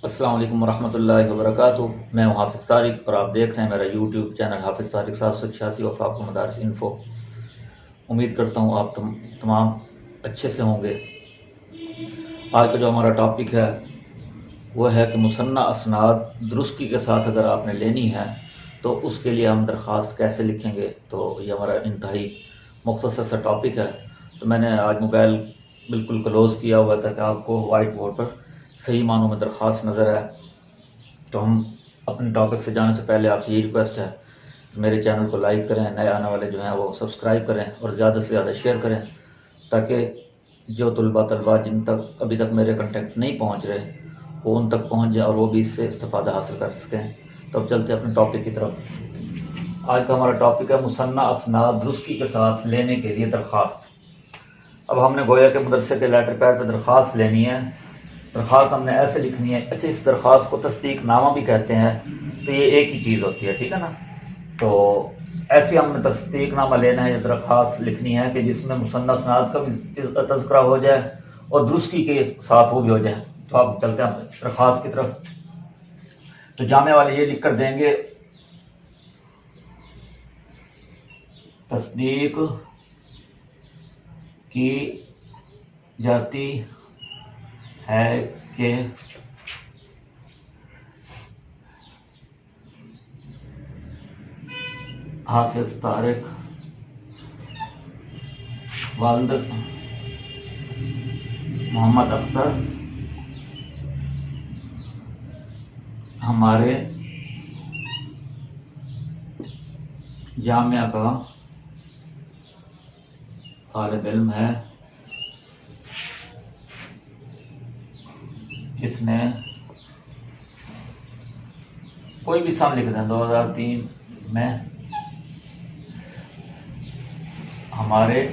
अस्सलाम वालेकुम रहमतुल्लाहि व बरकातुहू। मैं हूँ हाफिज़ तारिक और आप देख रहे हैं मेरा यूट्यूब चैनल हाफिज़ तारिक 786 वफ़ाक़ मदारिस इन्फो। उम्मीद करता हूँ आप तमाम अच्छे से होंगे। आज का जो हमारा टॉपिक है वो है कि मुसन्ना असनाद दुरुस्ती के साथ अगर आपने लेनी है तो उसके लिए हम दरख्वास्त कैसे लिखेंगे। तो ये हमारा इंतहाई मुख्तसर सा टॉपिक है। तो मैंने आज मोबाइल बिल्कुल क्लोज़ किया हुआ था कि आपको वाइट बोर्ड पर सही मानों में दरख्वास्त नज़र आए। तो हम अपने टॉपिक से जाने से पहले आपसे ये रिक्वेस्ट है कि मेरे चैनल को लाइक करें, नए आने वाले जो हैं वो सब्सक्राइब करें और ज़्यादा से ज़्यादा शेयर करें, ताकि जो तलबा जिन तक अभी तक मेरे कंटेंट नहीं पहुंच रहे वो उन तक पहुंच जाए और वो भी इससे इस्तेफ़ादा हासिल कर सकें। तो अब चलते हैं अपने टॉपिक की तरफ। आज का हमारा टॉपिक है मुसन्ना असनाद दुरुस्ती के साथ लेने के लिए दरख्वास्त। अब हमने गोया के मदरसे के लेटर पैड पर दरख्वास्त लेनी है। दरख्वास्त हमने ऐसे लिखनी है। अच्छा, इस दरख्वास्त को तस्दीक नामा भी कहते हैं, तो ये एक ही चीज़ होती है, ठीक है ना। तो ऐसे हमने तस्दीक नामा लेना है या दरख्वास्त लिखनी है कि जिसमें मुसन्ना असनाद का भी तज़किरा हो जाए और दुरुस्ती के साथ वो भी हो जाए। तो आप चलते हैं दरख्वास्त की तरफ। तो जामे वाले ये लिख कर देंगे, तस्दीक की जाती है कि हाफिज़ तारिक वालिद मोहम्मद अख्तर हमारे जामिया का तालिब इल्म है। इसने कोई भी सन लिख दें 2003 में हमारे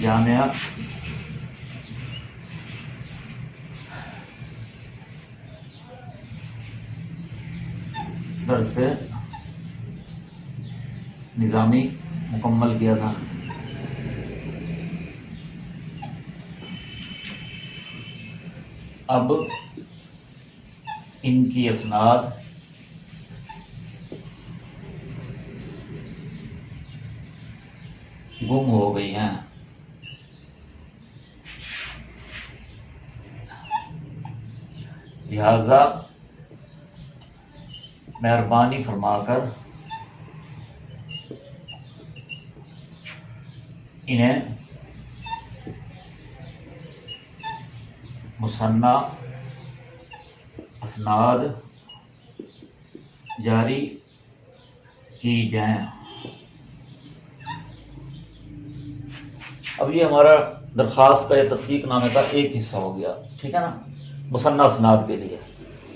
जामिया दर्स निज़ामी मुकम्मल किया था। अब इनकी असनाद गुम हो गई हैं, लिहाजा मेहरबानी फरमाकर इन्हें मुसन्ना असनाद जारी की जाएं। अब ये हमारा दरख्वास्त का या तस्दीक नामे का एक हिस्सा हो गया, ठीक है ना, मुसन्ना असनाद के लिए।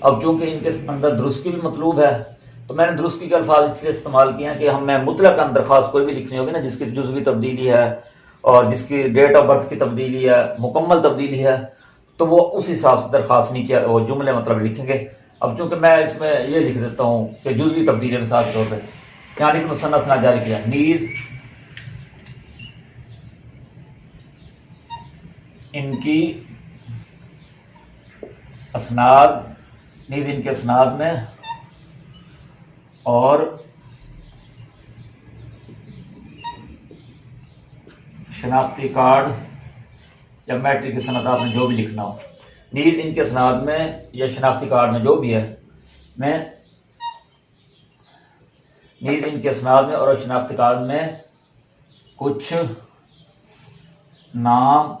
अब चूंकि इनके अंदर दुरुस्ती भी मतलूब है तो मैंने दुरुस्ती के अल्फाज इसलिए इस्तेमाल किए हैं कि हमें मुतलक दरख्वास्त कोई भी लिखनी होगी ना जिसकी जुज़वी तब्दीली है और जिसकी डेट ऑफ बर्थ की तब्दीली है, मुकम्मल तब्दीली है, तो वो उस हिसाब से दरख्वास्त नीचे वो जुमले मतलब लिखेंगे। अब चूंकि मैं इसमें ये लिख देता हूँ कि जुज़वी तब्दीली मिसाल के तौर पर क्या लिख मुसन्ना असनाद जारी किया, नीज़ इनकी असनाद, नीज़ इनके असनाद में और शनाख्ती कार्ड या मैट्रिक की सनद आपने जो भी लिखना हो, नीज़ इनके असनाद में या शनाख्ती कार्ड में जो भी है, मैं नीज़ इनके असनाद में और शनाख्ती कार्ड में कुछ नाम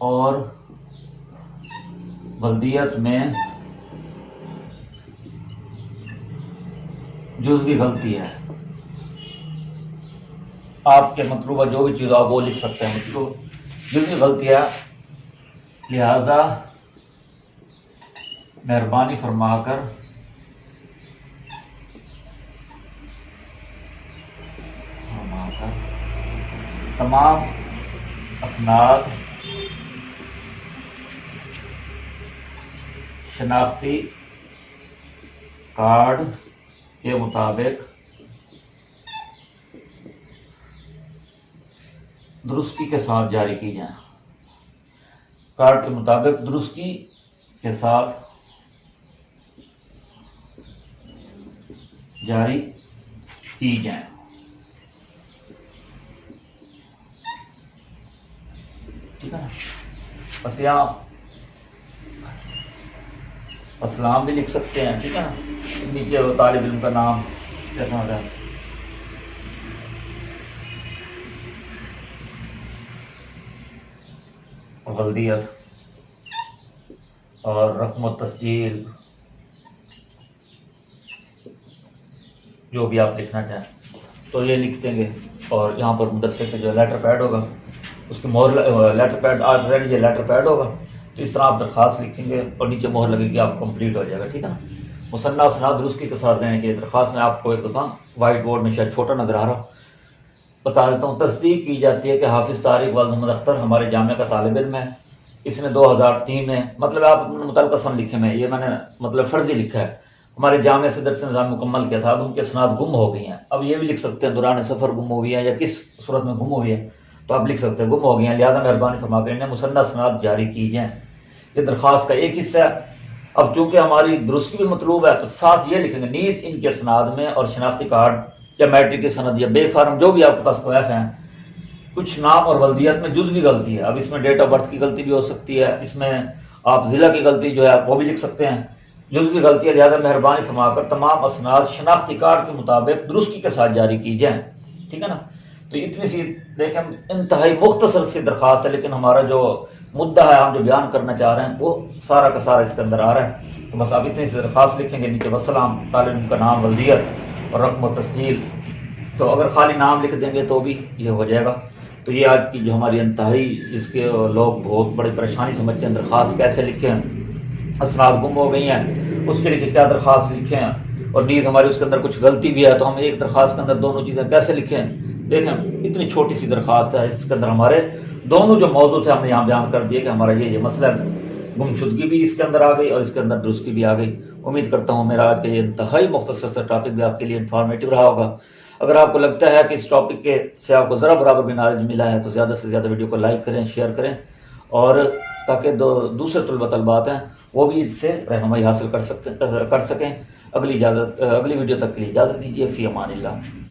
और बल्दियत में जुज़वी गलती है। आपके मतलूबा जो भी चीज़ आप वो लिख सकते हैं, मतलब जुज़वी गलती है, लिहाजा मेहरबानी फरमाकर तमाम असनाद शनाख्ती कार्ड के मुताबिक दुरुस्ती के साथ जारी की जाए। कार्ड के मुताबिक दुरुस्ती के साथ जारी की जाए। ठीक है ना। बस यहाँ अस्सलाम भी लिख सकते हैं। ठीक है ना। नीचे वो तालिब इल्म का नाम कैसा होता है, वल्दियत और रकम तस्जील, जो भी आप लिखना चाहें तो ये लिख देंगे। और यहाँ पर मुदस्सिर का जो लेटर पैड होगा उसकी मोहर, लेटर पैड ऑलरेडी ये लेटर पैड होगा, तो इस तरह आप दरख्वास्त लिखेंगे और नीचे मोहर लगेगी, आप कंप्लीट हो जाएगा। ठीक है ना। मुसन्ना असनाद दुरुस्ती के साथ रहेंगे। दरख्वास्त में आपको एक दफ़ा वाइट बोर्ड में शायद छोटा नजर आ रहा, बता देता हूँ। तस्दीक की जाती है कि हाफिज़ तारिक वाल मोहम्मद अख्तर हमारे जामिया का तालिब इल्म है। इसने 2003 में, मतलब आप मुतल्लिक़ा सन लिखे में, ये मैंने मतलब फ़र्ज़ी लिखा है, हमारे जामिया से दरस निज़ाम मुकम्मल किया था। अब उनके सनाद गुम हो गई हैं। अब ये भी लिख सकते हैं दौरान सफ़र गुम हुई है या किस सूरत में गुम हुई है, तो आप लिख सकते हैं गुम हो गई हैं, लिहाजा मेहरबानी फरमा कर इन्हें मुसन्ना सनाद जारी की जाए। ये दरख्वास्त का एक हिस्सा है। अब चूँकि हमारी दुरुस्ती भी मतलूब है तो साथ ये लिखेंगे नीज़ इनके सनाद में और शनाख्ती कार्ड या मैट्रिक की सनद या बे फार्म जो भी आपके पास कोएफ हैं, कुछ नाम और वल्दियत में जुज़वी गलती है। अब इसमें डेट ऑफ बर्थ की गलती भी हो सकती है, इसमें आप ज़िला की गलती जो है वो भी लिख सकते हैं, जुज़वी गलती है। लिहाजा मेहरबानी फरमाकर तमाम असनाद शनाख्ती कार्ड के मुताबिक दुरुस्ती के साथ जारी की जाए। ठीक है ना। तो इतनी सी देखें इंतहाई मुख्तसर सी दरख्वास्त है, लेकिन हमारा जो मुद्दा है, हम जो बयान करना चाह रहे हैं, वो सारा का सारा इसके अंदर आ रहा है। तो बस आप इतनी सी दरख्वास्त लिखेंगे, नीचे वस्सलाम, तालिब इल्म का नाम, वल्दियत और रकम तस्जील। तो अगर खाली नाम लिख देंगे तो भी ये हो जाएगा। तो ये आज की जो हमारी इंतहाई, इसके लोग बहुत बड़ी परेशानी समझते हैं, दरख्वास्त कैसे लिखें, असनाद गुम हो गई हैं, उसके लिए क्या दरख्वास्त लिखें, और नीज़ हमारी उसके अंदर कुछ गलती भी है तो हम एक दरख्वास्त के अंदर दोनों चीज़ें कैसे लिखें। देखें इतनी छोटी सी दरख्वास्त है, इसके अंदर हमारे दोनों जो मौजूद थे हमने यहाँ बयान कर दिए कि हमारा ये मसला गुमशुदगी भी इसके अंदर आ गई और इसके अंदर दुरुस्ती भी आ गई। उम्मीद करता हूँ मेरा आज का ये इंतहाई मुख्तसर सा टॉपिक भी आपके लिए इंफॉर्मेटिव रहा होगा। अगर आपको लगता है कि इस टॉपिक के से आपको ज़रा बराबर भी नॉलेज मिला है तो ज़्यादा से ज़्यादा वीडियो को लाइक करें, शेयर करें, और ताकि दूसरे तलबात हैं वो भी इससे रहनुमाई हासिल कर सकें। अगली वीडियो तक के लिए इजाज़त दीजिए। फ़ी अमानिल्लाह।